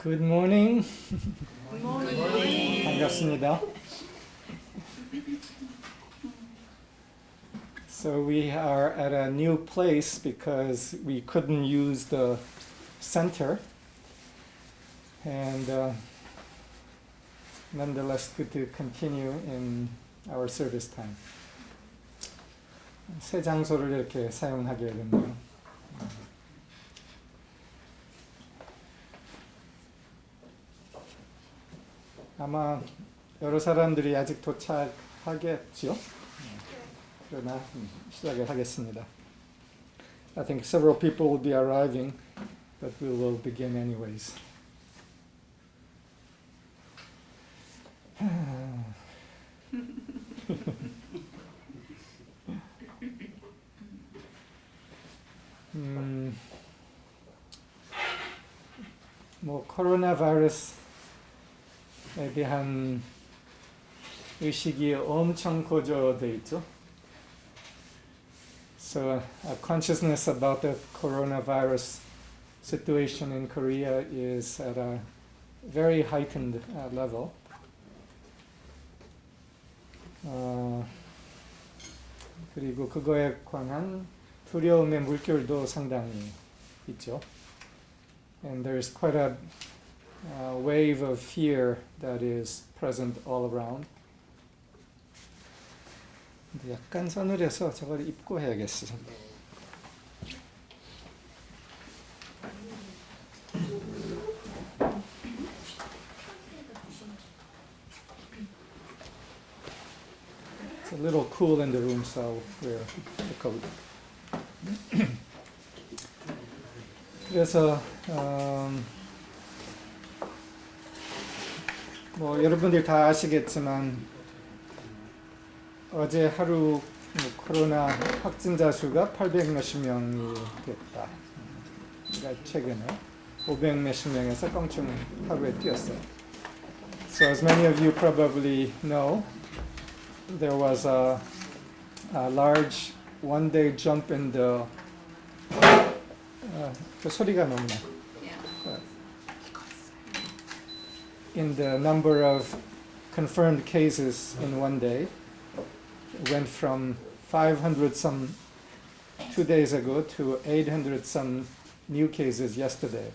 Good morning. Good morning. 반갑습니다. So we are at a new place because we couldn't use the center, and nonetheless good to continue in our service time. 새 장소를 이렇게 사용하게 됐네요. 아마 여러 사람들이 아직 도착하겠지요? 그러나 시작을 하겠습니다. I think several people will be arriving, but we will begin anyways. 뭐 코로나 바이러스에 대한 의식이 엄청 고조돼 있죠. So consciousness about the coronavirus situation in Korea is at a very heightened level. 그리고 그거에 관한 두려움의 물결도 상당히 있죠. And there is quite a wave of fear that is present all around. 근데 약간 서늘해서 저걸 입고 해야겠어. It's a little cool in the room, so wear the coat. 그래서 뭐 여러분들 다 아시겠지만 어제 하루 코로나 확진자 수가 800 몇십 명이 됐다. 그러니까 최근에 500 몇십 명에서 껑충 하루에 뛰었어요. So as many of you probably know, there was a large one-day jump in the 그 소리가 너무 나. In the number of confirmed cases in one day. It went from 500 some 2 days ago to 800 some new cases yesterday.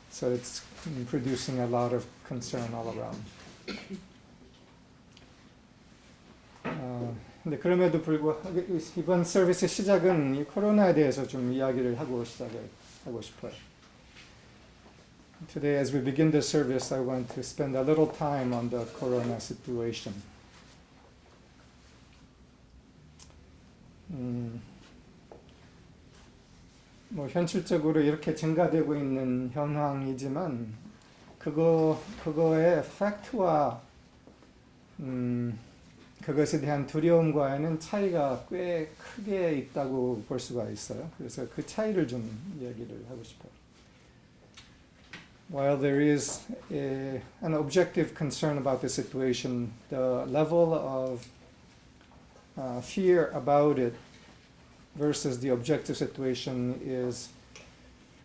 So it's producing a lot of concern all around. 근데 그럼에도 불구하고 이번 서비스 시작은 이 코로나에 대해서 좀 이야기를 하고 시작하고 싶어요. Today, as we begin the service, I want to spend a little time on the corona situation. 뭐 현실적으로 이렇게 증가되고 있는 현황이지만 그거의 팩트와 그것에 대한 두려움과는 차이가 꽤 크게 있다고 볼 수가 있어요. 그래서 그 차이를 좀 얘기를 하고 싶어요. While there is an objective concern about the situation, the level of fear about it versus the objective situation is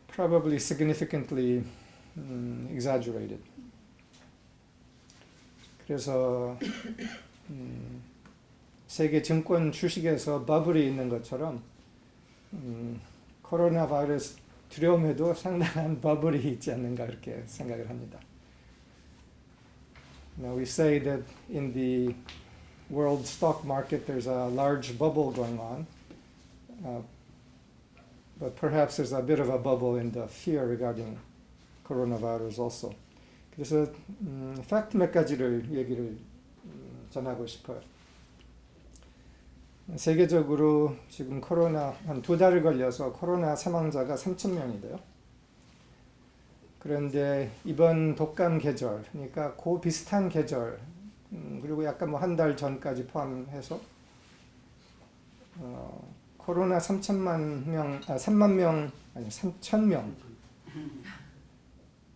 probably significantly exaggerated. 그래서 세계 증권 주식에서 버블이 있는 것처럼 코로나 바이러스 두려움에도 상당한 버블이 있지 않는가 이렇게 생각을 합니다. Now we say that in the world stock market there's a large bubble going on, but perhaps there's a bit of a bubble in the fear regarding coronavirus also. 그래서 팩트 몇 가지를 얘기를 전하고 싶어요. 세계적으로 지금 코로나 한 2달을 걸려서 코로나 사망자가 3,000명이 돼요. 그런데 이번 독감 계절, 그러니까 그 비슷한 계절, 그리고 약간 뭐 한 달 전까지 포함해서 코로나 3만 명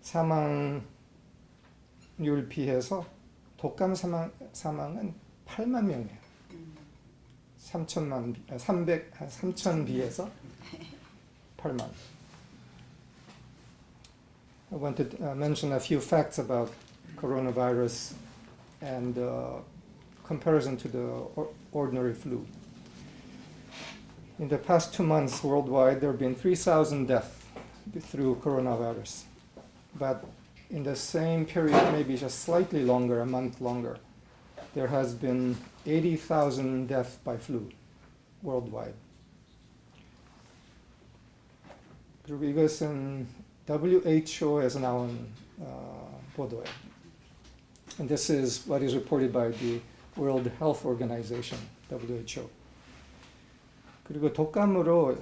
사망률 비해서 독감 사망은 8만 명이에요. 3,000 비해서 8만. I want to mention a few facts about coronavirus and comparison to the ordinary flu. In the past 2 months worldwide, there have been 3,000 deaths through coronavirus. But in the same period, maybe just slightly longer, a month longer, there has been 80,000 deaths by flu worldwide. 그리고 이것은 WHO에서 나온 보도예요. And this is what is reported by the World Health Organization, WHO. 그리고 독감으로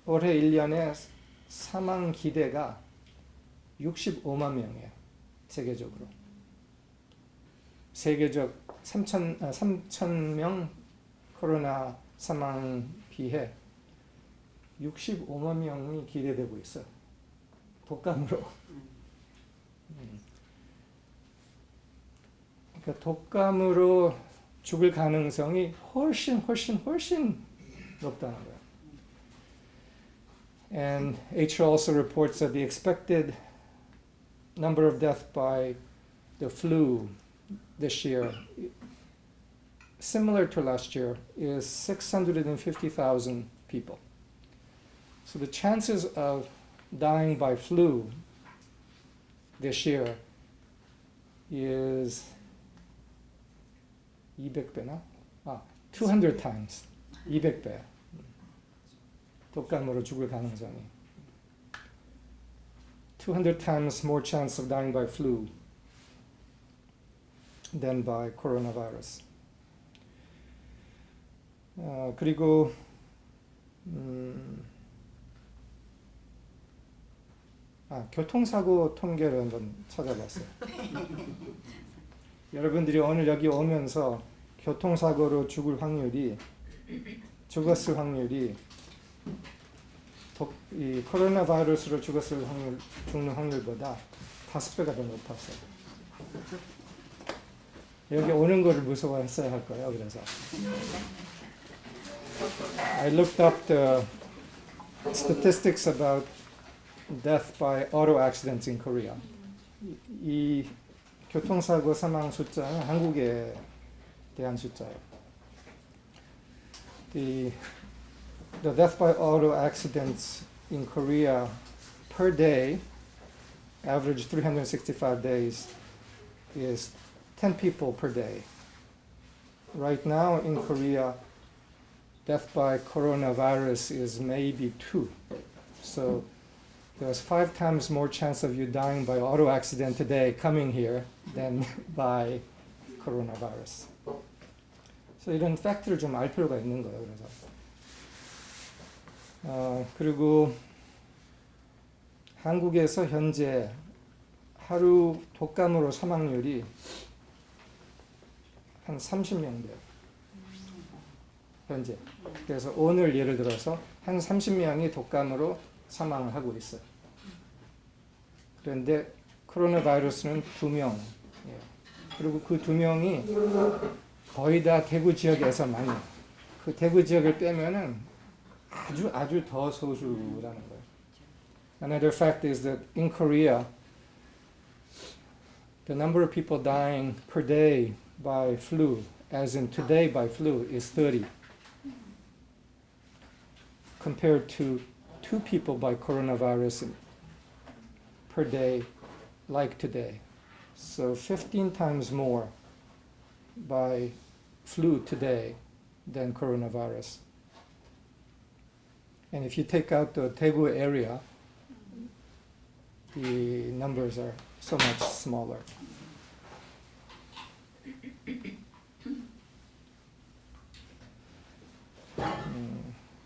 올해 1년에 사망 기대가 65만 명이에요. 세계적으로. 세계적 3,000명 코로나 사망 비해 65만 명이 기대되고 있어요. 독감으로. 그러니까 독감으로 죽을 가능성이 훨씬 높다는 거예요. And WHO also reports that the expected number of deaths by the flu this year, similar to last year, is 650,000 people. So the chances of dying by flu this year is 200배나? 200 times. 200배. 독감으로 죽을 가능성이. 200 times more chance of dying by flu than by coronavirus. 그리고 교통사고 통계를 한번 찾아봤어요. 여러분들이 오늘 여기 오면서 교통사고로 죽었을 확률이 이 코로나 바이러스로 죽는 확률보다 5배가 더 높았어요. 여기 오는 거를 무서워했어야 할 거예요. 그래서 I looked up the statistics about death by auto accidents in Korea. 이 교통사고 사망 숫자는 한국에 대한 숫자예요. The death by auto accidents in Korea per day, average 365 days, is 10 people per day. Right now in Korea, death by coronavirus is maybe 2. So there's 5 times more chance of you dying by auto accident today coming here than by coronavirus. So 이런 팩트를 좀 알 필요가 있는 거예요. 그래서 그리고 한국에서 현재 하루 독감으로 사망률이 한 30명 돼요. 현재. 그래서 오늘 예를 들어서 한 30명이 독감으로 사망을 하고 있어요. 그런데 코로나 바이러스는 2명. 그리고 그 2명이 거의 다 대구 지역에서만. 그 대구 지역을 빼면은 아주 더 소수라는 거예요. Another fact is that in Korea, the number of people dying per day by flu, as in today by flu, is 30, compared to 2 people by coronavirus per day, like today. So 15 times more by flu today than coronavirus. And if you take out the Daegu area, the numbers are so much smaller.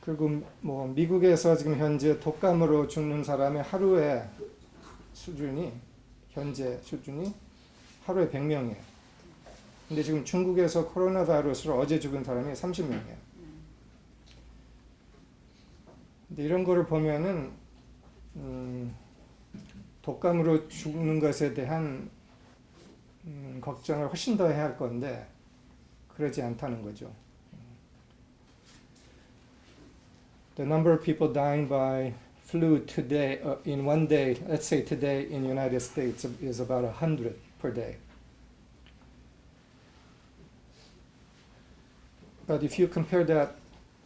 그리고 뭐 미국에서 지금 현재 독감으로 죽는 사람의 하루의 수준이 현재 수준이 하루에 100명이에요. 근데 지금 중국에서 코로나 바이러스로 어제 죽은 사람이 30명이에요. 근데 이런 거를 보면은 독감으로 죽는 것에 대한 걱정을 훨씬 더 해야 할 건데 그러지 않다는 거죠. The number of people dying by flu today, in one day, let's say today in the United States is about 100 per day. But if you compare that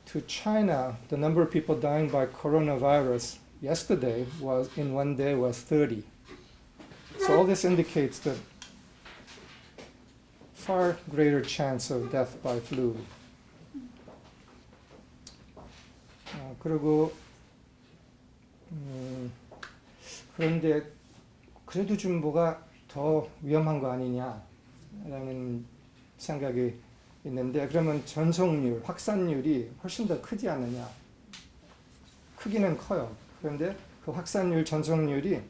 to China, the number of people dying by coronavirus yesterday was, in one day, was 30. So all this indicates that far greater chance of death by flu. 그리고 그런데 그래도 좀 뭐가 더 위험한 거 아니냐라는 생각이 있는데, 그러면 전송률, 확산율이 훨씬 더 크지 않느냐? 크기는 커요. 그런데 그 확산율, 전송률이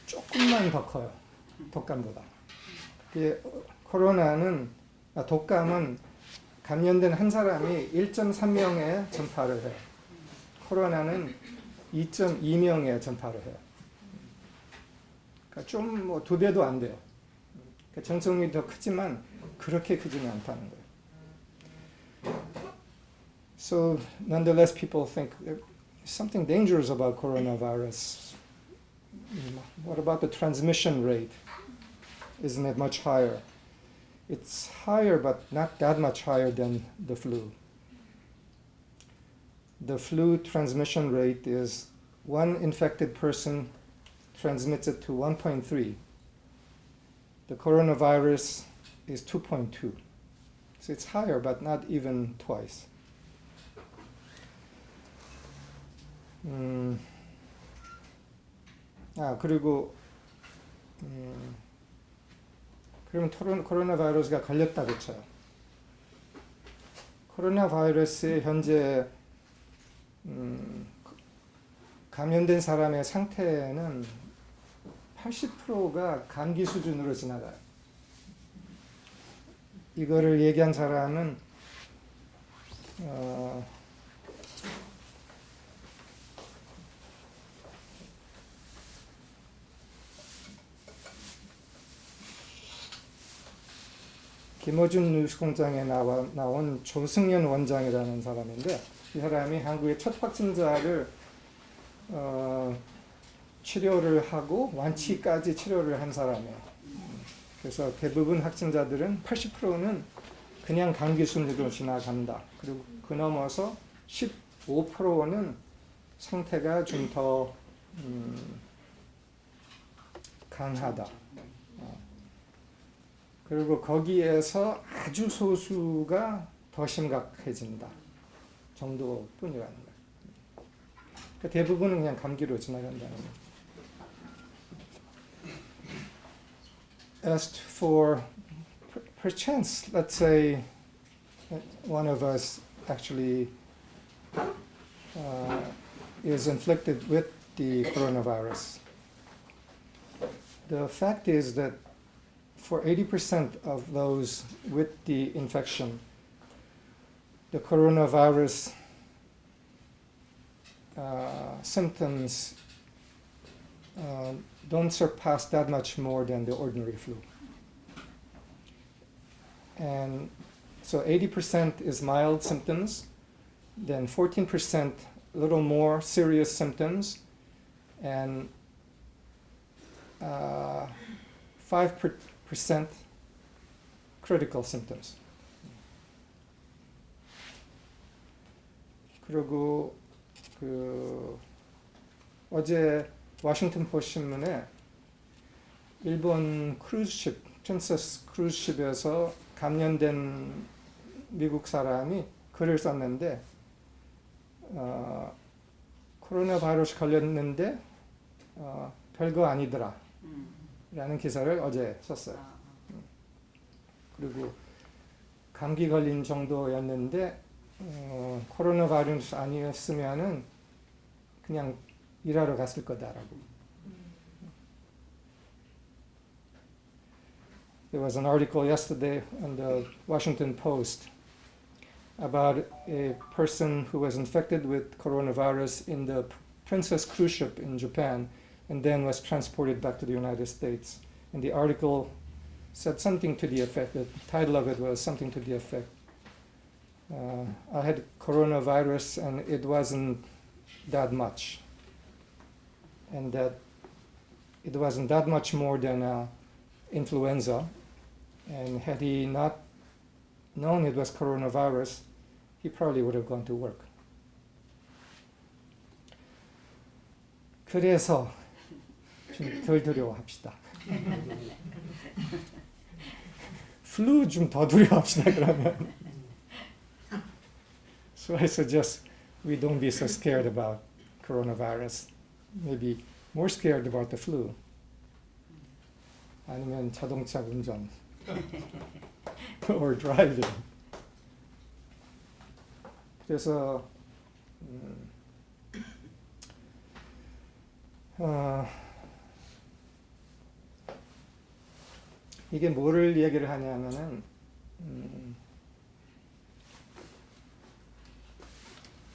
조금만 더 커요. 독감보다. 독감은 감염된 한 사람이 1.3명에 전파를 해요. 코로나는 2.2명에 전파를 해요. 그러니까 좀 뭐 2배도 안 돼요. 그러니까 전송률이 더 크지만 그렇게 크지는 않다는 거예요. So nonetheless, people think there's something dangerous about coronavirus. What about the transmission rate? Isn't it much higher? It's higher, but not that much higher than the flu. The flu transmission rate is one infected person transmits it to 1.3. The coronavirus is 2.2. So it's higher, but not even twice. 그리고 그러면 코로나 바이러스가 걸렸다고 쳐요. 코로나 바이러스에 현재 감염된 사람의 상태는 80%가 감기 수준으로 지나가요. 이거를 얘기한 사람은 김어준 뉴스공장에 나온 조승연 원장이라는 사람인데, 이 사람이 한국의 첫 확진자를 치료를 하고 완치까지 치료를 한 사람이에요. 그래서 대부분 확진자들은 80%는 그냥 감기 수준으로 지나간다. 그리고 그 넘어서 15%는 상태가 좀 더 강하다. 그리고 거기에서 아주 소수가 더 심각해진다 정도뿐이라는 거예요. 그러니까 대부분은 그냥 감기로 지나간다는 거예요. As for perchance, let's say one of us actually is inflicted with the coronavirus. The fact is that for 80% of those with the infection, the coronavirus symptoms don't surpass that much more than the ordinary flu. And so 80% is mild symptoms, then 14% a little more serious symptoms, and 5% critical symptoms. 그리고 어제 워싱턴 포스트 신문에 일본 크루즈십, 프린세스 크루즈십에서 감염된 미국 사람이 글을 썼는데, 코로나 바이러스 걸렸는데 별거 아니더라 라는 기사를 어제 썼어요. 그리고 감기 걸린 정도였는데 코로나 바이러스 아니었으면은 그냥 일하러 갔을 거다라고. There was an article yesterday on the Washington Post about a person who was infected with coronavirus in the Princess cruise ship in Japan and then was transported back to the United States. And the article said something to the effect, the title of it was something to the effect, I had coronavirus and it wasn't that much, and that it wasn't that much more than influenza, and had he not known it was coronavirus, he probably would have gone to work. 그래서 좀 덜 두려워합시다. 플루 좀 더 두려워합시다 그러면. So I suggest we don't be so scared about coronavirus. Maybe more scared about the flu. 아니면 자동차 운전. or driving. 그래서 이게 뭐를 얘기를 하냐면은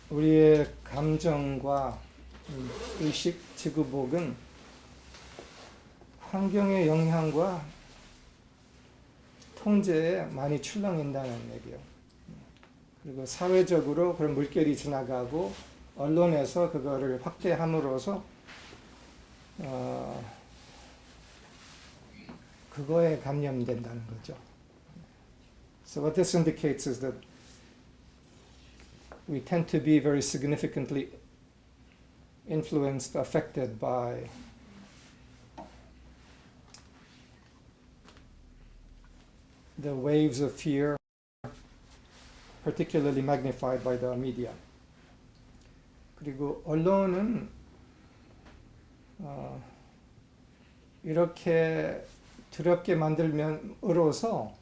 우리의 감정과 의식, 지구복은 환경의 영향과 통제에 많이 출렁인다는 얘기예요. 그리고 사회적으로 그런 물결이 지나가고 언론에서 그거를 확대함으로써 그거에 감염된다는 거죠. So what this indicates is that we tend to be very significantly influenced, affected by the waves of fear, particularly magnified by the media. 그리고 언론은 이렇게 두렵게 만들면으로써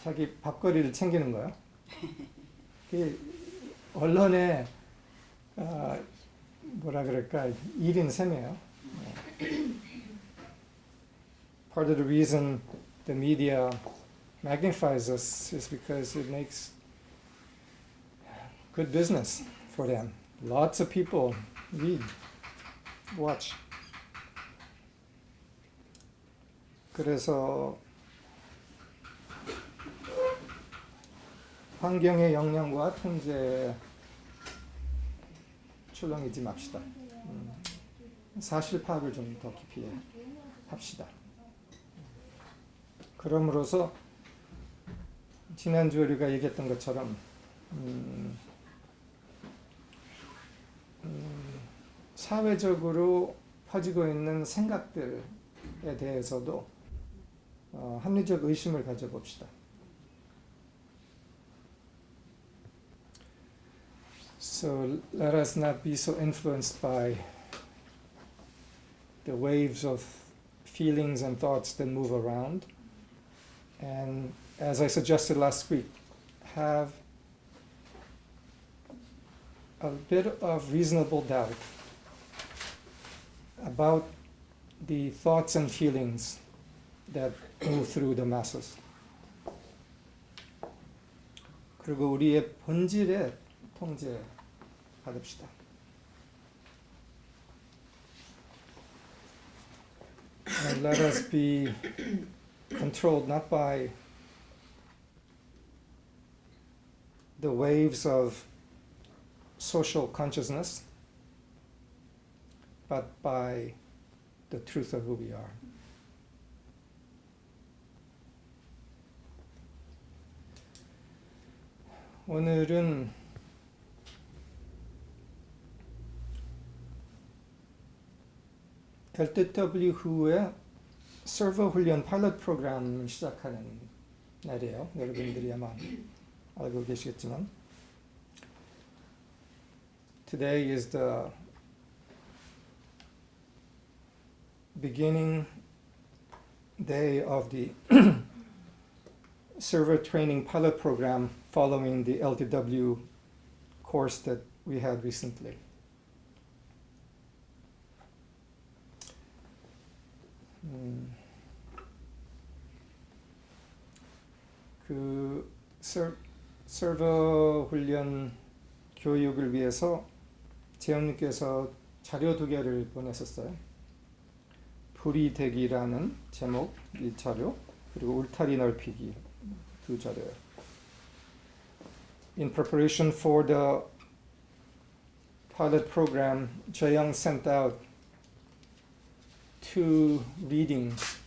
자기 밥거리를 챙기는 거예요. 언론의 뭐라 그럴까 일인 셈이에요. Part of the reason the media magnifies us is because it makes good business for them. Lots of people read, watch. 그래서 환경의 영향과 통제에 출렁이지 맙시다. 사실 파악을 좀 더 깊이 합시다. 그럼으로써 지난주 우리가 얘기했던 것처럼 사회적으로 퍼지고 있는 생각들에 대해서도 합리적 의심을 가져봅시다. So let us not be so influenced by the waves of feelings and thoughts that move around. And as I suggested last week, have a bit of reasonable doubt about the thoughts and feelings that move through the masses. 그리고 우리의 본질에 통제 받읍시다. And let us be controlled not by the waves of social consciousness, but by the truth of who we are. 오늘은 LTW 후에 서버 훈련 파일럿 프로그램을 시작하는 날이에요. 여러분들이 아마 알고 계시겠지만 Today is the beginning day of the server training pilot program following the LTW course that we had recently. 그 서버 훈련 교육을 위해서 재영님께서 자료 2개를 보냈었어요. 불이 되기라는 제목 1자료, 그리고 울타리 넓히기 두 자료예요. In preparation for the pilot program, Jae-young sent out 2 readings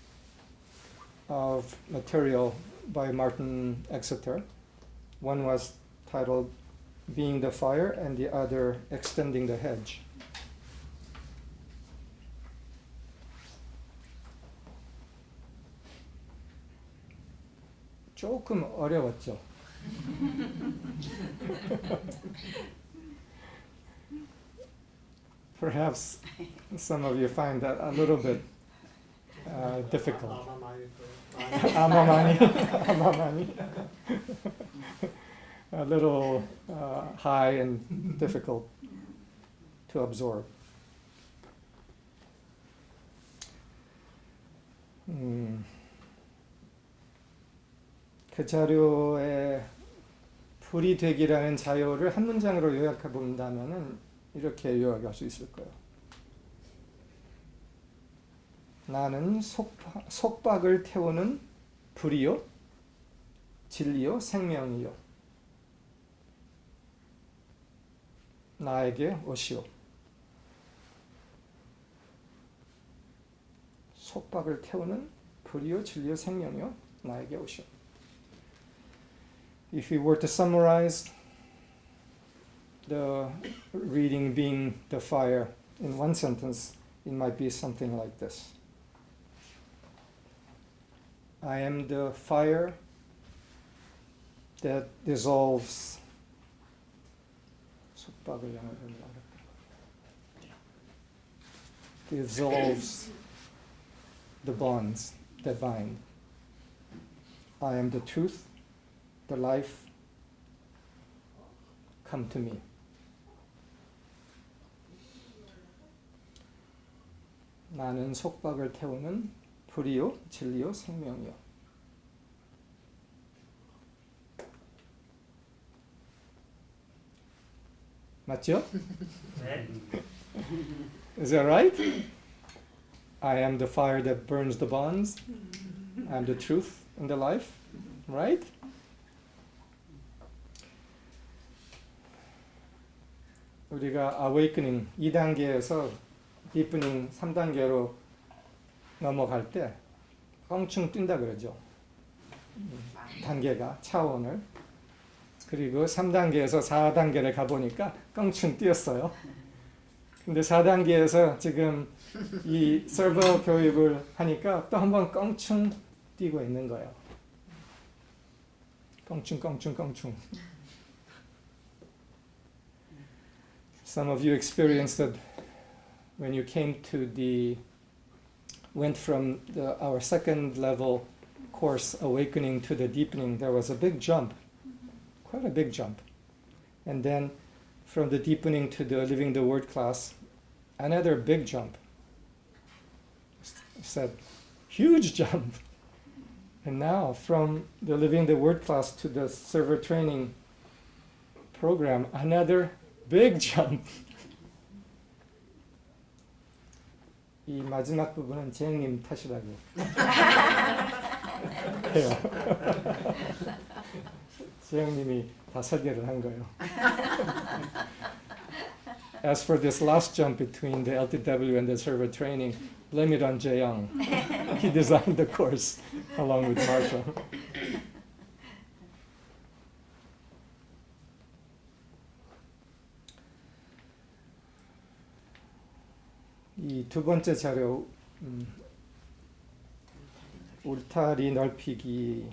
of material by Martin Exeter. One was titled Being the Fire and the other Extending the Hedge. 조금 어려웠죠. Perhaps some of you find that a little bit difficult. 아마마니, 아마마니. A little high and difficult to absorb. 그 자료에 불이 되기라는 자료를 한 문장으로 요약해 본다면은 이렇게 요약할 수 있을 거예요. 나는 속박을 태우는 불이요, 진리요, 생명이요. 나에게 오시오. 속박을 태우는 불이요, 진리요, 생명이요. 나에게 오시오. If we were to summarize the reading being the fire in one sentence, it might be something like this. I am the fire that dissolves. 속박을 영어로 dissolves the bonds that bind. I am the truth, the life. Come to me. 나는 속박을 태우는 불이요, 진리요, 생명이요. 맞죠? 네. Is that right? I am the fire that burns the bonds. I am the truth and the life. Right? 우리가 awakening 2단계에서 deepening 3단계로 넘어갈 때 껑충 뛴다 그러죠. 단계가 차원을. 그리고 3단계에서 4단계를 가보니까 껑충 뛰었어요. 근데 4단계에서 지금 이 서버 교육을 하니까 또 한번 껑충 뛰고 있는 거예요. 껑충 껑충 껑충. Some of you experienced that when you went from our second level course, awakening, to the deepening, there was a big jump, quite a big jump. And then from the deepening to the living the word class, another big jump. It's a huge jump. And now from the living the word class to the server training program, another big jump. 이 마지막 부분은 재영님 탓이라고 해요. 재영님이 다 설계를 한 거예요. As for this last jump between the LTW and the server training, blame it on Jae-young. He designed the course along with Marshall. 이 두 번째 자료, 울타리 넓히기는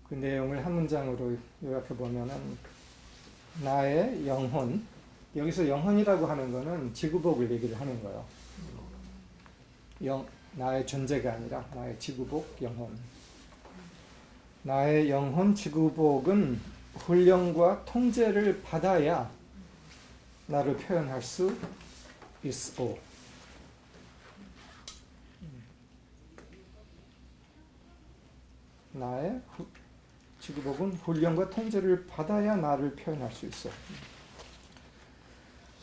그 내용을 한 문장으로 요약해 보면은 나의 영혼, 여기서 영혼이라고 하는 거는 지구복을 얘기를 하는 거예요. 나의 존재가 아니라 나의 지구복, 영혼. 나의 영혼, 지구복은 훈련과 통제를 받아야 나를 표현할 수 있어. 나의 지구복은 훈련과 통제를 받아야 나를 표현할 수 있어.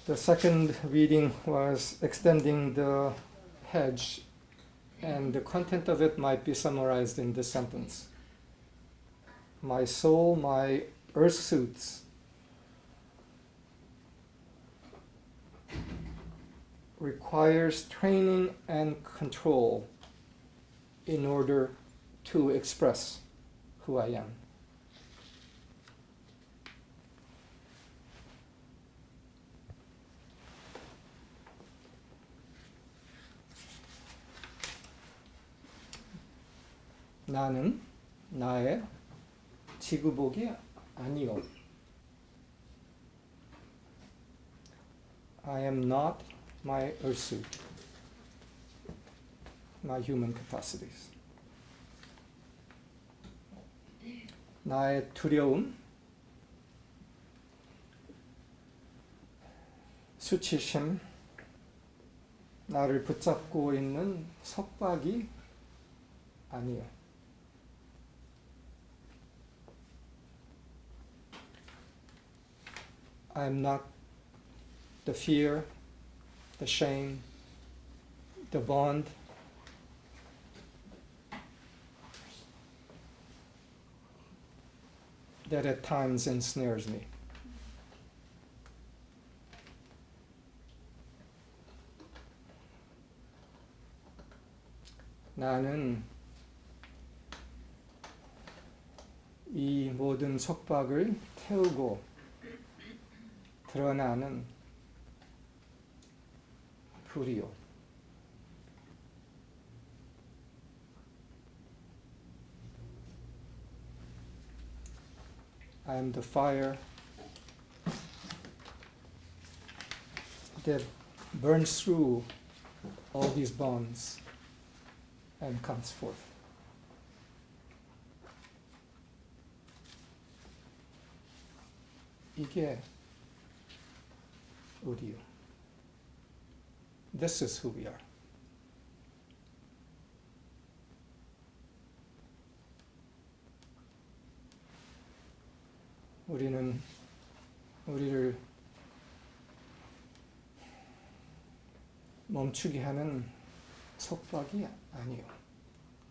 The second reading was extending the hedge, And the content of it might be summarized in this sentence. My soul, my earth suits, requires training and control in order to express who I am. 나는 나의 지구복이 아니요. I am not my earth suit, my human capacities. 나의 두려움, 수치심, 나를 붙잡고 있는 속박이 아니요. I am not the fear, the shame, the bond that at times ensnares me. 나는 이 모든 속박을 태우고 드러나는 불이요. I am the fire that burns through all these bonds and comes forth. 이게 우리요. This is who we are. 우리는 우리를 멈추게 하는 속박이 아니요.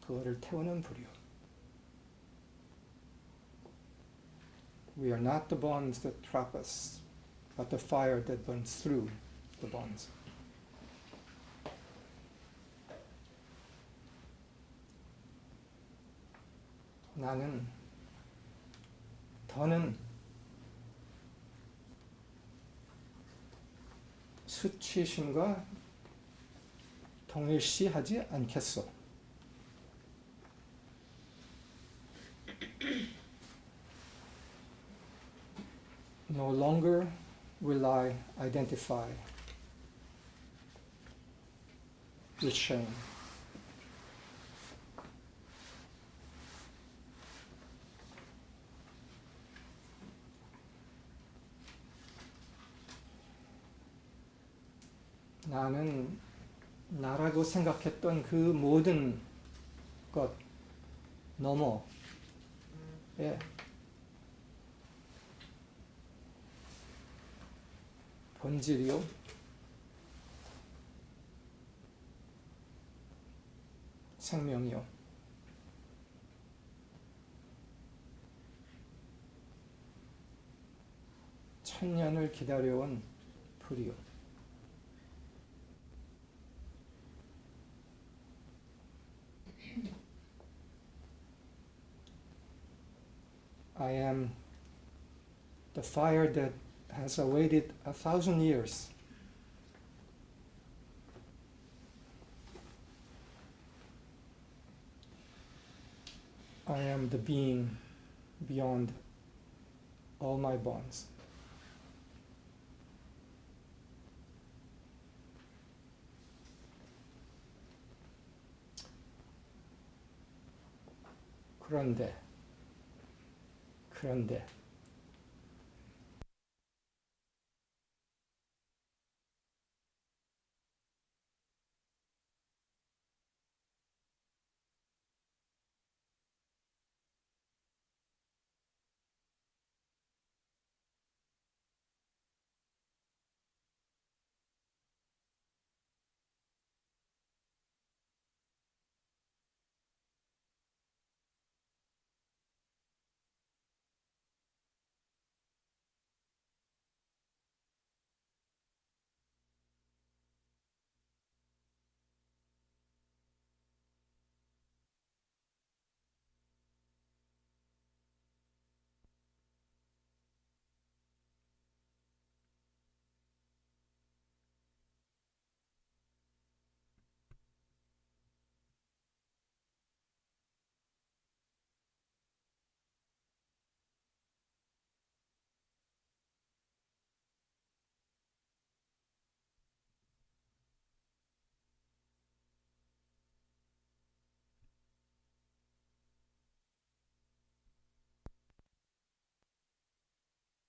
그거를 태우는 불이요. We are not the bonds that trap us, but the fire that burns through the bonds. 나는 더는 수치심과 동일시하지 않겠소. No longer will I identify with shame. 나는 나라고 생각했던 그 모든 것 너머에 본질이요, 생명이요, 천년을 기다려온 불이요. I am the fire that has awaited 1,000 years. I am the being beyond all my bonds. 그런데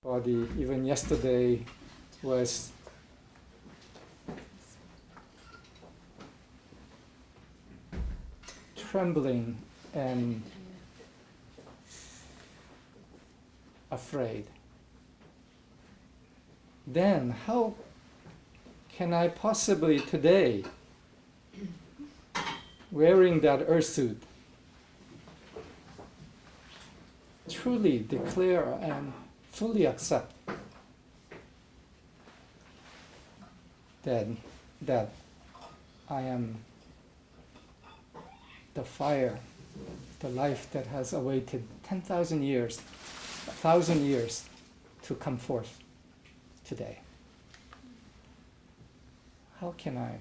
body even yesterday was trembling and afraid. Then how can I possibly today, wearing that earth suit, truly declare and fully accept that I am the fire, the life that has awaited 10,000 years, 1,000 years to come forth today? How can I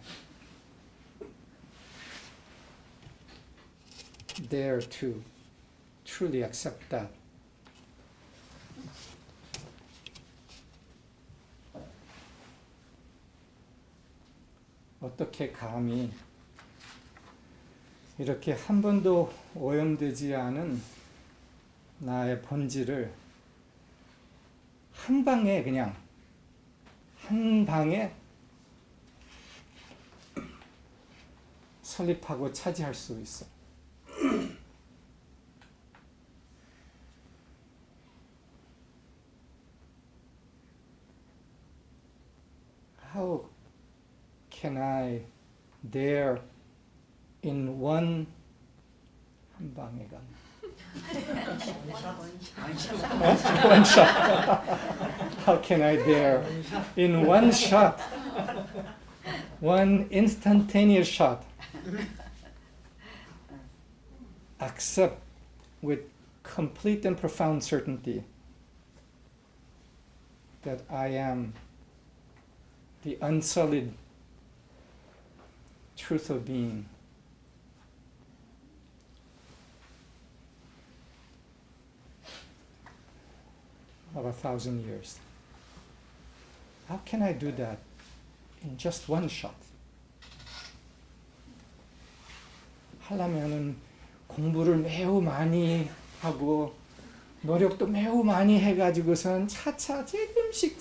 dare to truly accept that? 어떻게 감히 이렇게 한 번도 오염되지 않은 나의 본질을 한 방에 그냥 한 방에 설립하고 차지할 수 있어. How can I dare in one 한 방에 가? One shot. How can I dare in one shot, one instantaneous shot, accept with complete and profound certainty that I am the unsullied truth of being, of 1,000 years. How can I do that in just one shot? 하려면은 공부를 매우 많이 하고 노력도 매우 많이 해가지고선 차차 조금씩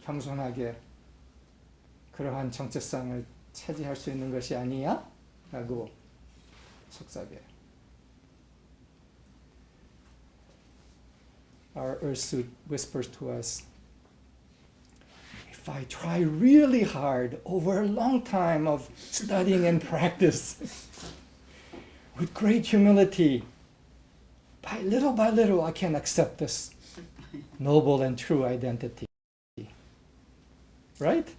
겸손하게 그러한 정체성을 차지할 수 있는 것이 아니야? 라고 속삭여요. Our earth suit whispers to us, if I try really hard over a long time of studying and practice, with great humility, by little I can accept this noble and true identity. Right?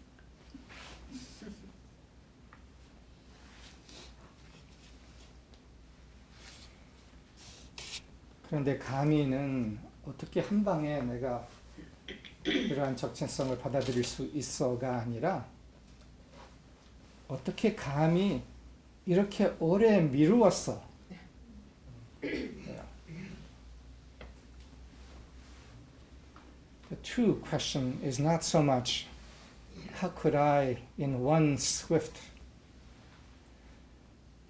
그런데 감히는 어떻게 한 방에 내가 그러한 적체성을 받아들일 수 있어가 아니라 어떻게 감히 이렇게 오래 미루었어. The true question is not so much how could I in one swift,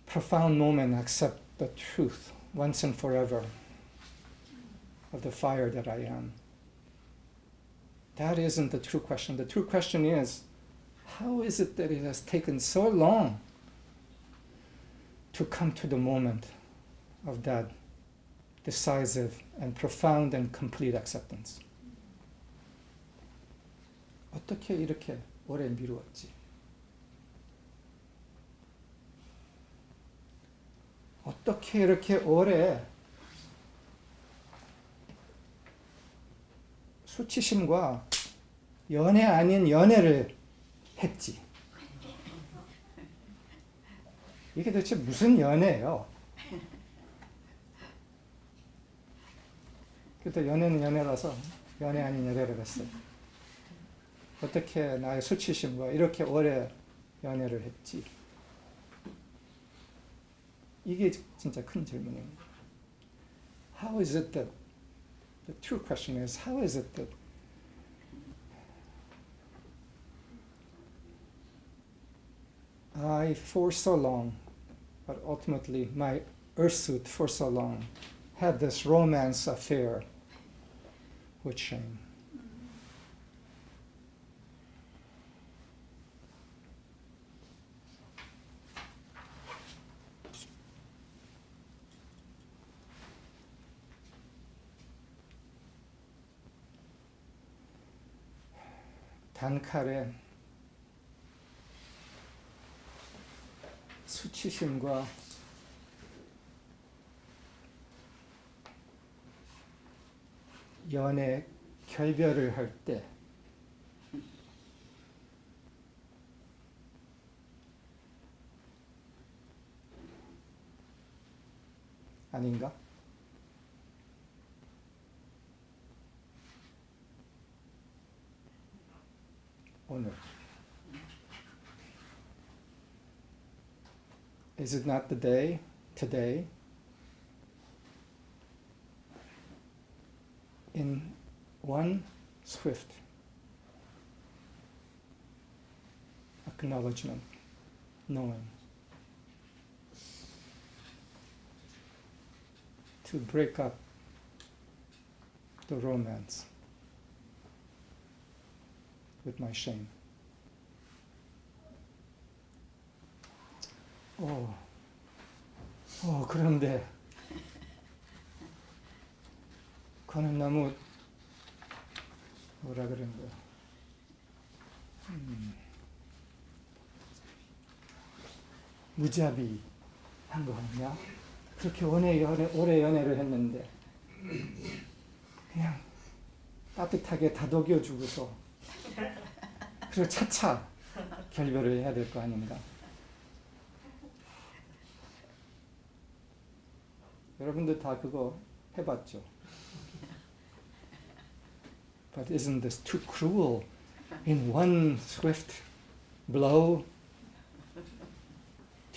profound moment accept the truth once and forever of the fire that I am. That isn't the true question. The true question is, how is it that it has taken so long to come to the moment of that decisive and profound and complete acceptance? 어떻게 이렇게 오래 미루었지? 어떻게 이렇게 오래 수치심과 연애 아닌 연애를 했지? 이게 도대체 무슨 연애예요? 그때 연애는 연애라서 연애 아닌 연애를 했어요. 어떻게 나의 수치심과 이렇게 오래 연애를 했지? 이게 진짜 큰 질문입니다. How is it that the true question is, how is it that I, for so long, but ultimately my pursued for so long, had this romance affair with Shane. 단칼에 수치심과 연애 결별을 할 때 아닌가? 오늘 Is it not the day today in one swift acknowledgement, knowing, to break up the romance with my shame. 그런데 그는 너무 뭐라 그런 거야? 무자비한 거 아니야? 그렇게 오래 연애를 했는데 그냥 따뜻하게 다독여주고서 그리고 차차 결별을 해야 될 거 아닌가? 여러분들 다 그거 해봤죠? But isn't this too cruel? In one swift blow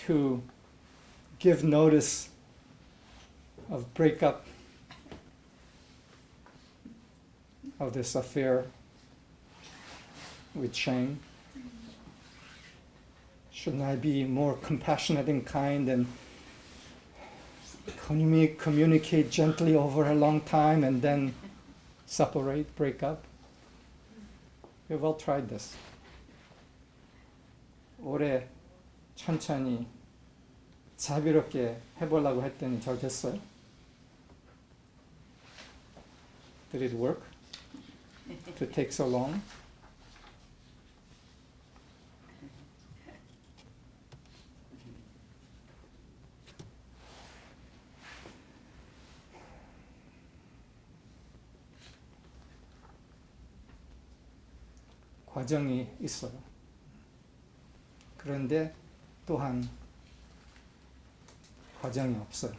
to give notice of breakup of this affair with shame? Shouldn't I be more compassionate and kind and communicate gently over a long time and then separate, break up? We've all tried this. 오래 천천히 자비롭게 해보려고 했더니 잘 됐어요? Did it work? To take so long? 과정이 있어요. 그런데 또한 과정이 없어요.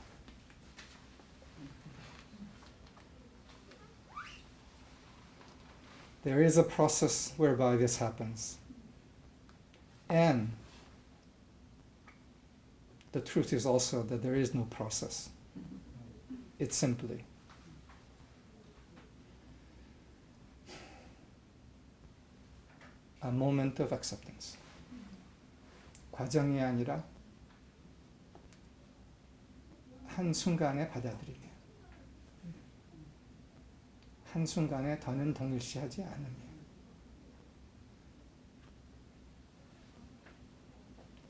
There is a process whereby this happens. And the truth is also that there is no process. It's simply a moment of acceptance. 과정이 아니라 한순간의 받아들이기. 한순간에 더는 동일시하지 않음이.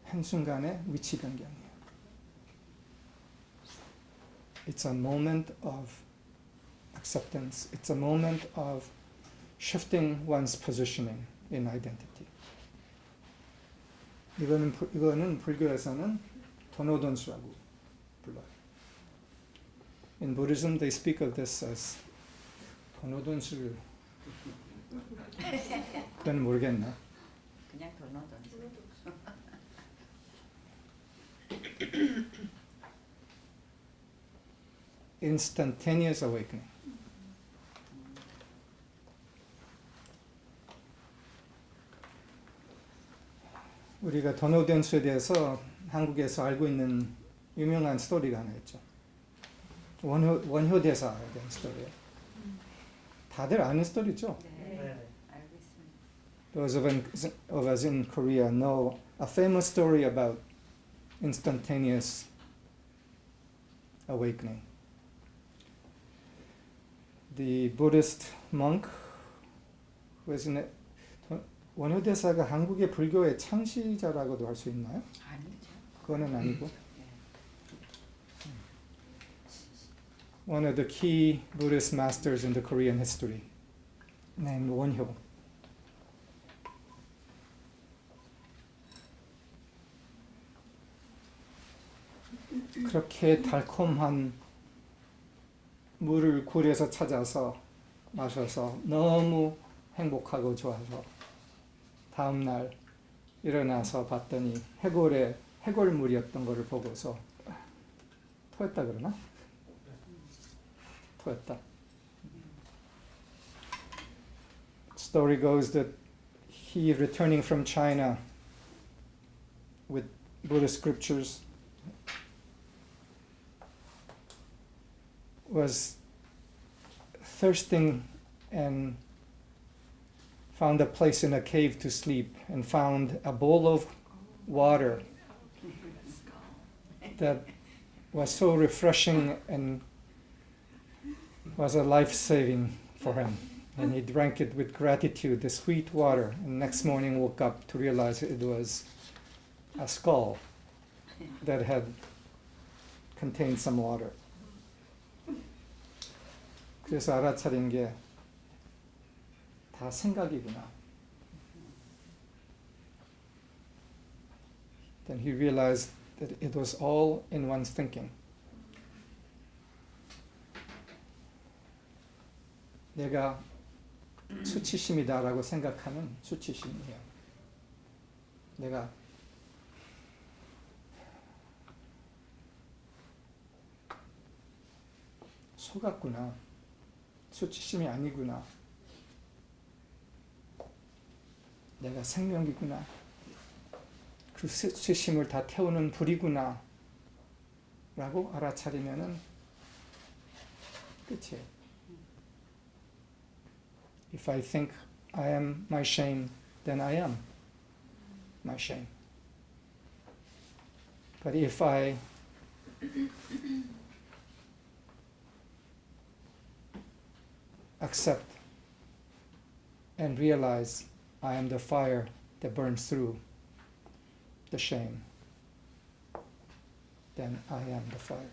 한순간의 위치 변경이에요. It's a moment of acceptance. It's a moment of shifting one's positioning in identity. 이거는 불교에서는 도노돈수라고 불러요. In Buddhism, they speak of this as 도노돈수. 그건 모르겠나? 그냥 도노돈수. Instantaneous awakening. 우리가 도노돈수에 대해서 한국에서 알고 있는 유명한 스토리가 하나 있죠. 원효 대사에 대한 스토리예요. 다들 아는 스토리죠? 네, 알고 있습니다. Those of us in Korea know a famous story about instantaneous awakening. The Buddhist monk who was in 원효대사가 한국의 불교의 창시자라고도 할 수 있나요? 아니죠. 그거는 아니고. 네. One of the key Buddhist masters in the Korean history, named 원효. 그렇게 달콤한 물을 굴에서 찾아서 마셔서 너무 행복하고 좋아서 다음날 일어나서 봤더니 해골에 해골물이었던 것을 보고서 토했다 그러나? 토했다. Story goes that he, returning from China with Buddhist scriptures, was thirsting and found a place in a cave to sleep and found a bowl of water that was so refreshing and was a life-saving for him. And he drank it with gratitude, the sweet water, and next morning woke up to realize it was a skull that had contained some water. 그래서 알아차린 게 다 생각이구나. Then he realized that it was all in one's thinking. 내가 수치심이다라고 생각하는 수치심이에요. 내가 속았구나. 수치심이 아니구나. 내가 생명이구나. 그 수치심을 다 태우는 불이구나. 라고 알아차리면은 끝이에요. If I think I am my shame, then I am my shame. But if I accept and realize I am the fire that burns through the shame, then I am the fire.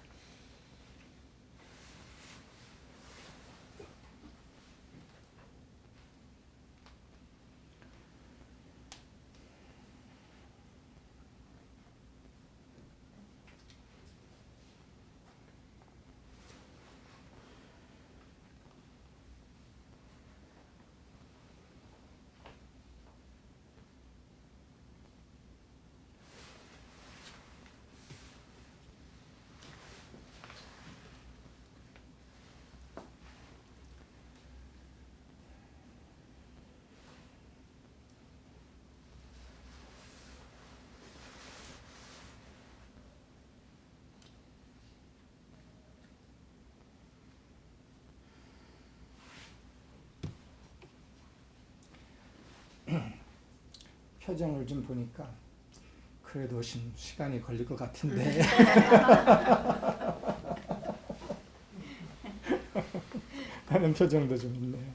표정을 좀 보니까 그래도 시간이 걸릴 것 같은데 하는 표정도 좀 있네요.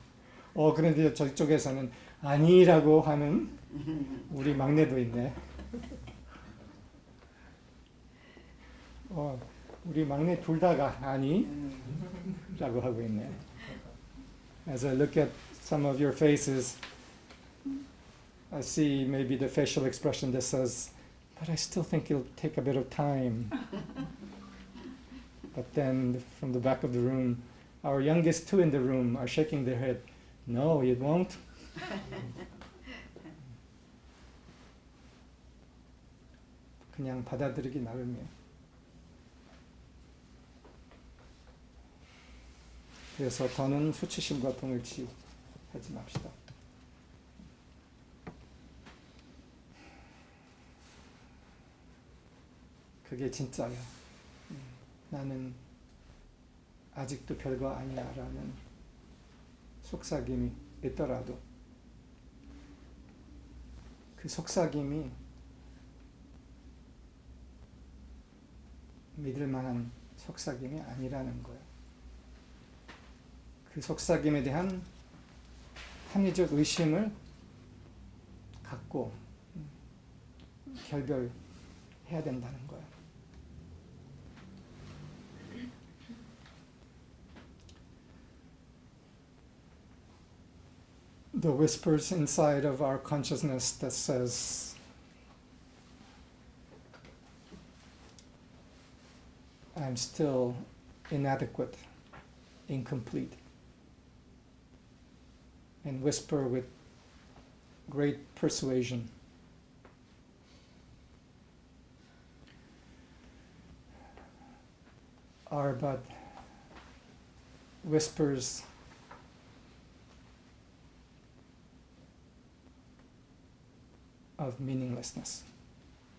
그런데 저쪽에서는 아니라고 하는 우리 막내도 있네. 우리 막내 둘 다가 아니라고 하고 있네. As I look at some of your faces, I see maybe the facial expression that says, but I still think it'll take a bit of time. But then from the back of the room, our youngest two in the room are shaking their head. No, it won't. 그냥 받아들이기 나름이에요. 그래서 더는 수치심과 동일치하지 맙시다. 그게 진짜야. 나는 아직도 별거 아니야 라는 속삭임이 있더라도 그 속삭임이 믿을 만한 속삭임이 아니라는 거예요. 그 속삭임에 대한 합리적 의심을 갖고 결별해야 된다는 거예요. The whispers inside of our consciousness that says, I'm still inadequate, incomplete, and whisper with great persuasion, are but whispers of meaninglessness.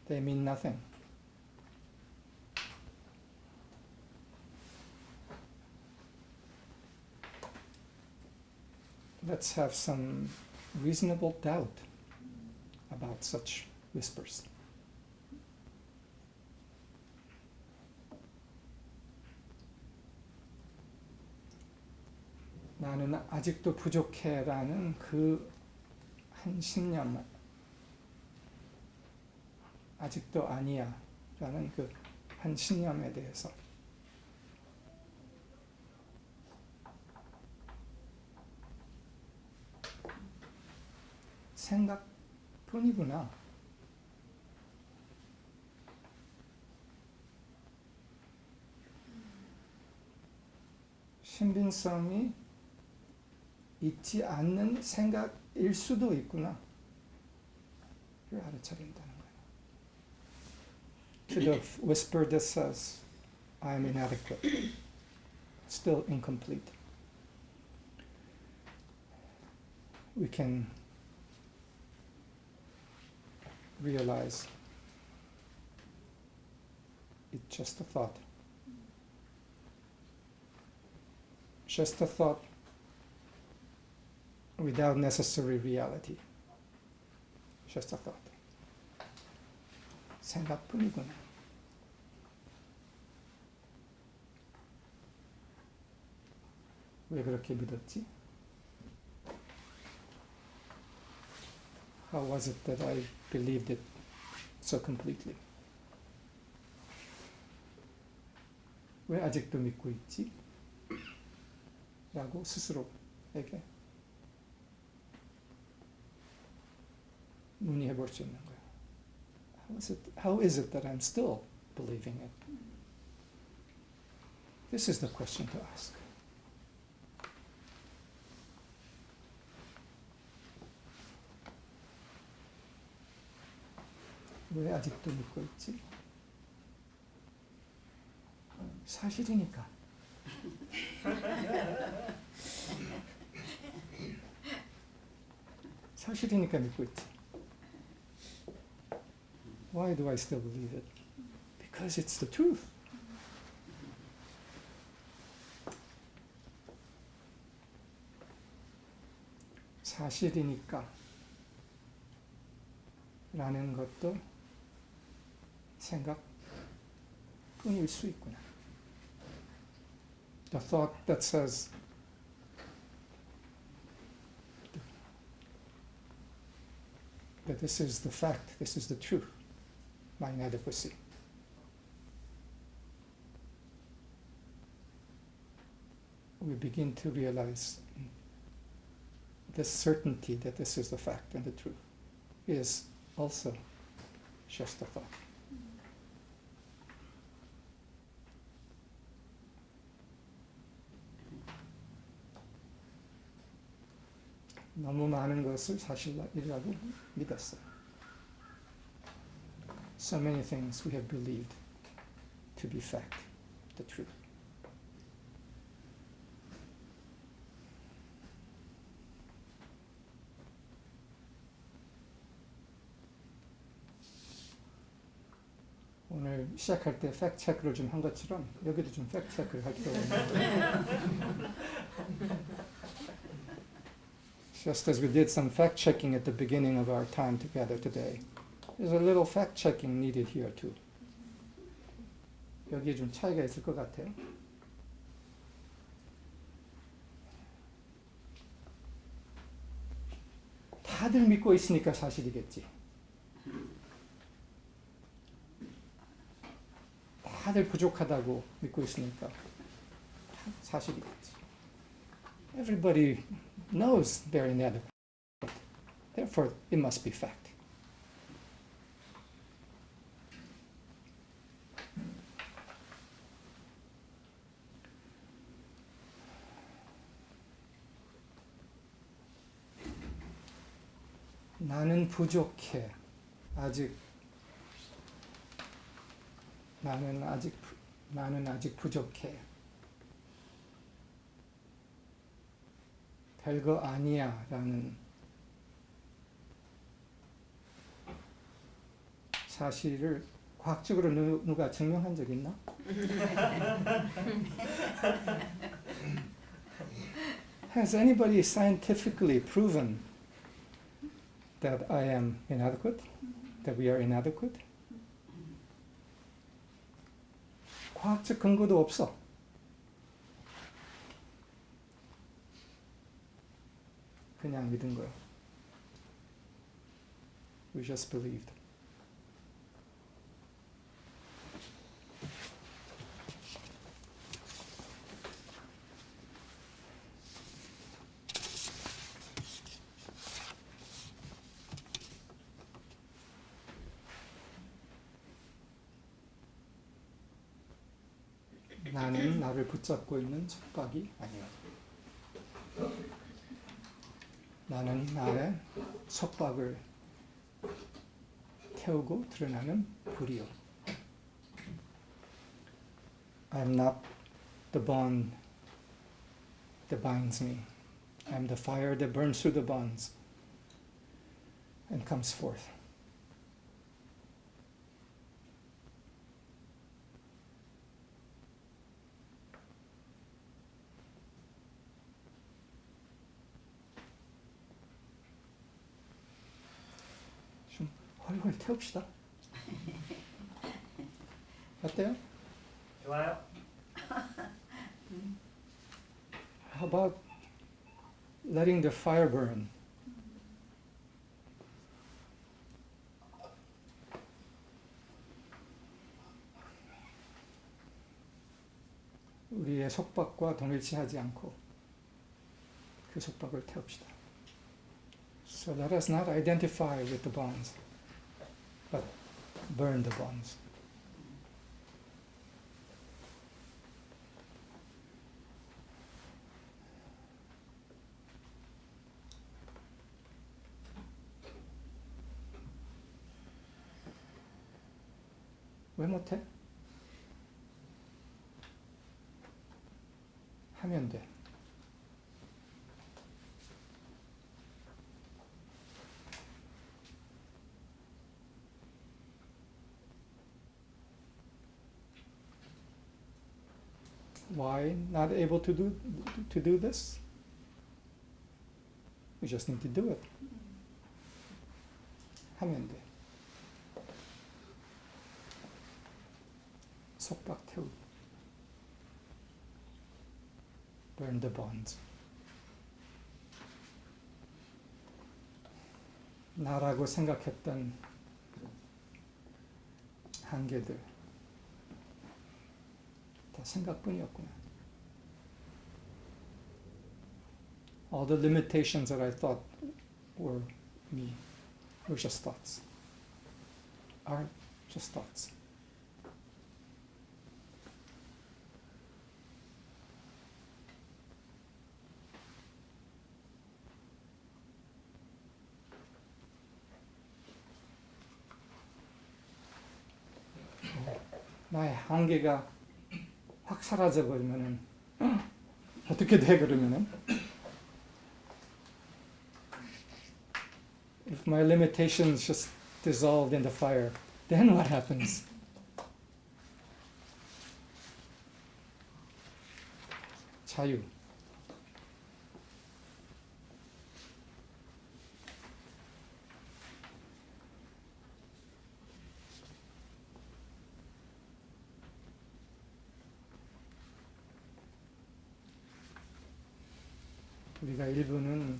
They mean nothing. Let's have some reasonable doubt about such whispers. 나는 아직도 부족해라는 그 한 신념, 아직도 아니야 라는 그 한 신념에 대해서 생각뿐이구나. 신빙성이 있지 않는 생각일 수도 있구나. 를 알아차린다는 거예요. To the whisper that says, I'm inadequate, still incomplete. We can realize it's just a thought. Just a thought without necessary reality. Just a thought. 생각뿐이구나. 왜 그렇게 믿었지? How was it that I believed it so completely? 왜 아직도 믿고 있지? 라고 스스로에게 문의해 볼 수 있는 거예요. How is it that I'm still believing it? This is the question to ask. 왜 아직도 믿고 있지? 사실이니까. 사실이니까 믿고 있지. Why do I still believe it? Because it's the truth. 사실이니까 라는 것도 생각뿐일 수 있구나. The thought that says that this is the fact, this is the truth, my inadequacy. We begin to realize this certainty that this is the fact and the truth is also just a thought. 너무 많은 것을 사실이라고 믿었어요. So many things we have believed to be fact, the truth. 오늘 시작할 때 팩트 체크를 좀 한 것처럼 여기도 좀 팩트 체크를 할 필요가 있는데 Just as we did some fact checking at the beginning of our time together today, there's a little fact checking needed here too. 여기에 좀 차이가 있을 것 같아요. 다들 믿고 있으니까 사실이겠지. 다들 부족하다고 믿고 있으니까 사실이겠지. Everybody knows they're inadequate. Therefore, it must be fact. 나는 부족해. 나는 아직 부족해. 별거 아니야 라는 사실을 과학적으로 누가 증명한 적 있나? Has anybody scientifically proven that I am inadequate? That we are inadequate? 과학적 근거도 없어. 그냥 믿은 거야. We just believed. 나는 나를 붙잡고 있는 속박이 아니야. 나는 나의 속박을 태우고 드러나는 불이요. I am not the bond that binds me. I am the fire that burns through the bonds and comes forth. 좀 훨훨 태웁시다. 어때요? 좋아요. How about letting the fire burn? 우리의 속박과 동일치하지 않고 그 속박을 태웁시다. So let us not identify with the bonds, but burn the bonds. 왜 못해? 하면 돼. Why not able to do this? We just need to do it. 하면 돼. 속박 태우기. Burn the bonds. 나라고 생각했던 한계들 다 생각뿐이었구나. All the limitations that I thought were me were just thoughts. Are just thoughts. 나의 한계가 확 사라져 버리면은 어떻게 돼 그러면은? If my limitations just dissolved in the fire, then what happens? 자유. 우리가 일부는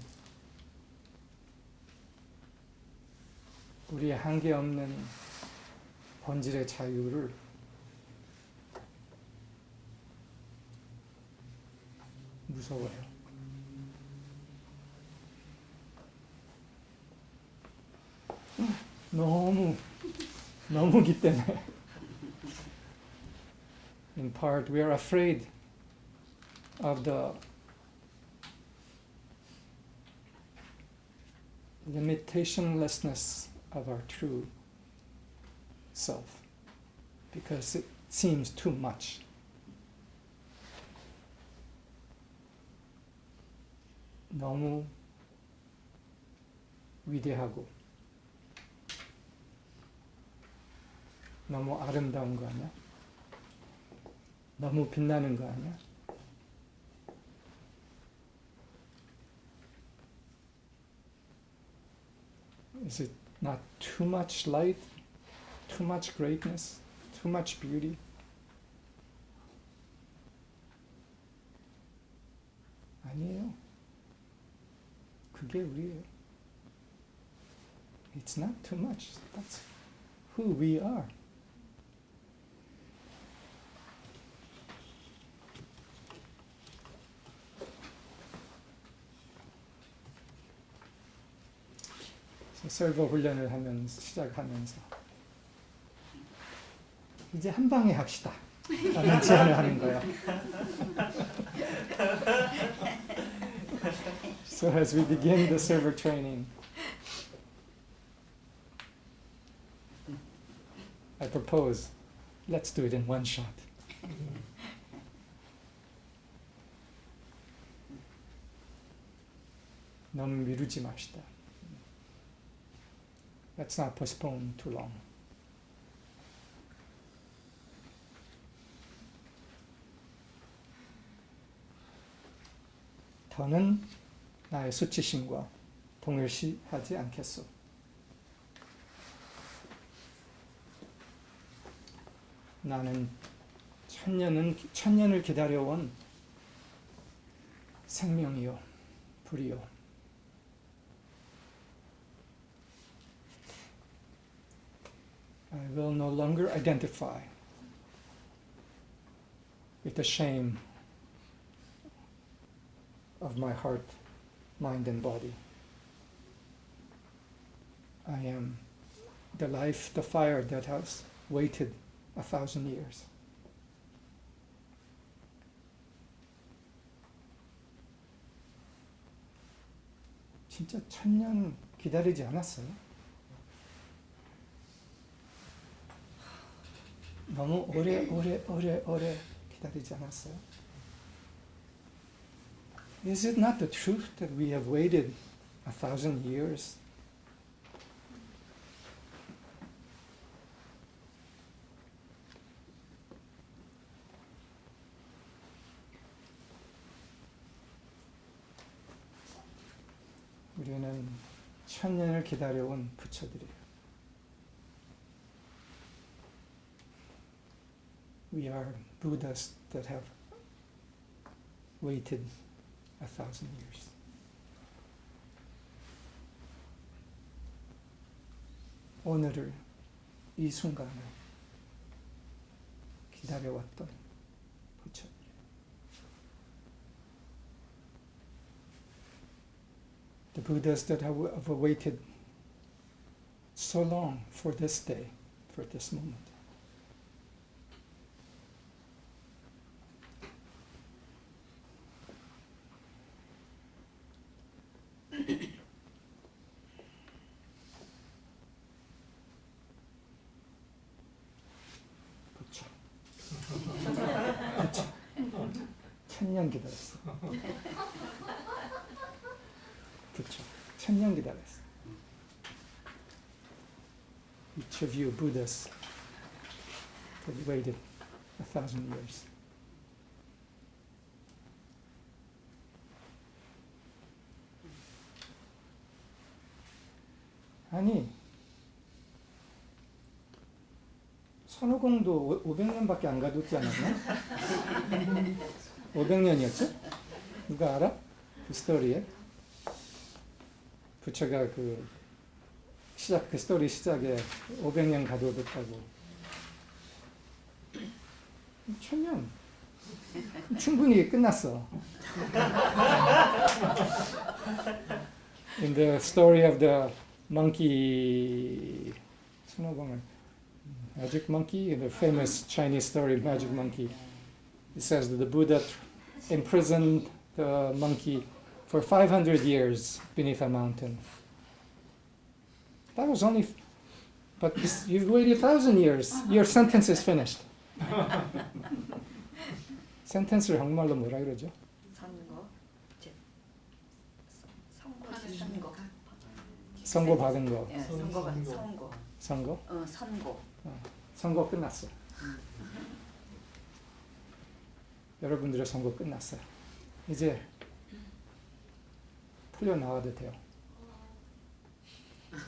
우리의 한계 없는 본질의 자유를 무서워요. 너무기 때문에. In part, we are afraid of the limitationlessness of our true self, because it seems too much. 너무 위대하고 너무 아름다운 거 아니야? 너무 빛나는 거 아니야? Is it not too much light, too much greatness, too much beauty? 아니에요. 그게 우리예요. It's not too much. That's who we are. 설거 훈련을 시작하면서 이제 한 방에 합시다 라는 제안을 하는 거예요. So as we begin the server training, I propose, let's do it in one shot. 너무 미루지 맙시다. Let's not postpone too long. 더는 나의 수치심과 동일시하지 않겠소. 나는 천년을 기다려온 생명이요, 불이요. I will no longer identify with the shame of my heart, mind, and body. I am the life, the fire that has waited 1,000 years. 진짜 1000년 기다리지 않았어요? 너무 오래 기다리지 않았어요? Is it not the truth that we have waited 1,000 years? 우리는 1000년을 기다려온 부처들이에요. We are Buddhas that have waited 1,000 years. 오늘을, 이 순간을 기다려왔던 부처들. The Buddhas that have waited so long for this day, for this moment. 부처. 1000년 기다렸어. 부처. 1000년 기다렸어. Each of you Buddhas have waited 1,000 years. 아니, 선호공도 500년밖에 안 가뒀지 않았나? 500년이었죠? 누가 알아? 그 스토리에 부처가 그 스토리 시작에 500년 가둬뒀다고. 1000년 충분히 끝났어. In the story of the monkey, 순호공을 magic monkey, the famous Chinese story of magic monkey, it says that the Buddha imprisoned the monkey for 500 years beneath a mountain. That was only, but you've waited 1,000 years. Your sentence is finished. 센텐스를 한국말로 뭐라 그러죠? 선고, 선고 받은 거. 예, 선고. 선고? 선고. 선고 끝났어. 여러분들의 선고 끝났어요. 이제 풀려 나와도 돼요.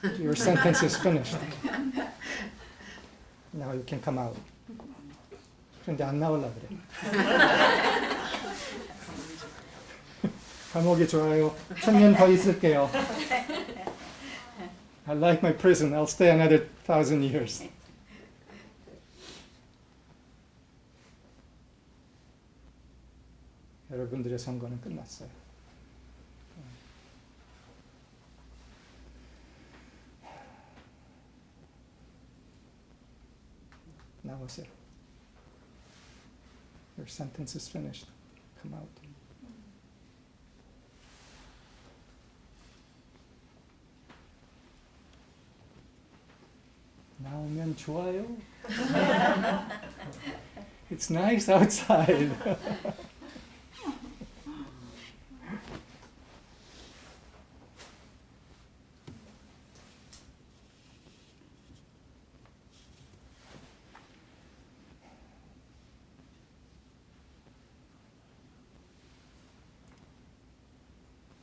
Your sentence is finished. Now you can come out. 그런데 안 나오려고 그래. 감옥이 좋아요. 1000년 더 있을게요. I like my prison. I'll stay another 1,000 years. 여러분들의 선거는 끝났어요. 나오세요. Your sentence is finished. Come out. 나오면 좋아요. It's nice outside.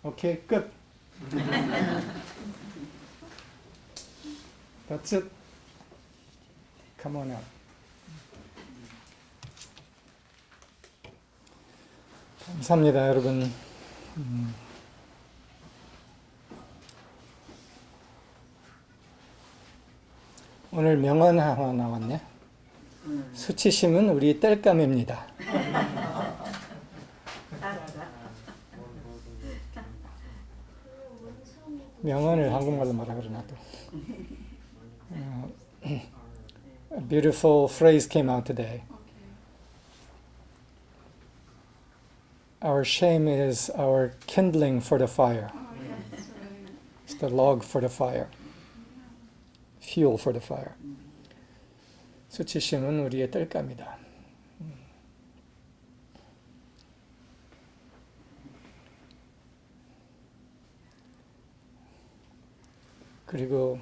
오케이, 끝. That's it. Come on out. 감사합니다, 여러분. 오늘 명언 하나 나왔네. 수치심은 우리 땔감입니다. 명언을 한국말로 말하 그러나 또. A beautiful phrase came out today. Our shame is our kindling for the fire. It's the log for the fire. Fuel for the fire. 수치심은 우리의 땔감이다. 그리고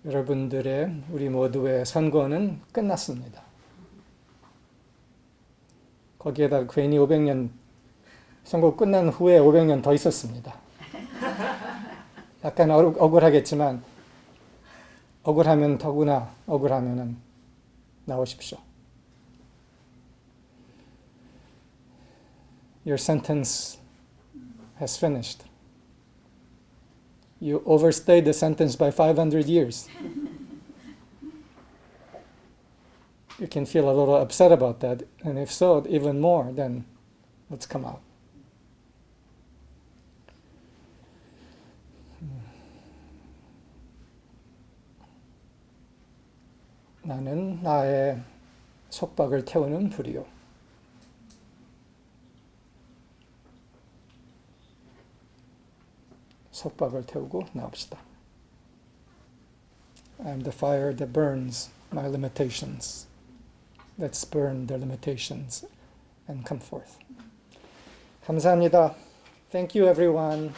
여러분들의 우리 모두의 선거는 끝났습니다. 거기에다 괜히 500년 선거 끝난 후에 500년 더 있었습니다. 약간 억울하겠지만 억울하면 더구나 억울하면은 나오십시오. Your sentence has finished. You overstayed the sentence by 500 years. You can feel a little upset about that, and if so, even more, then let's come out. 나는 나의 속박을 태우는 불이요. 속박을 태우고 나옵시다. I am the fire that burns my limitations. Let's burn the limitations and come forth. 감사합니다. Thank you, everyone.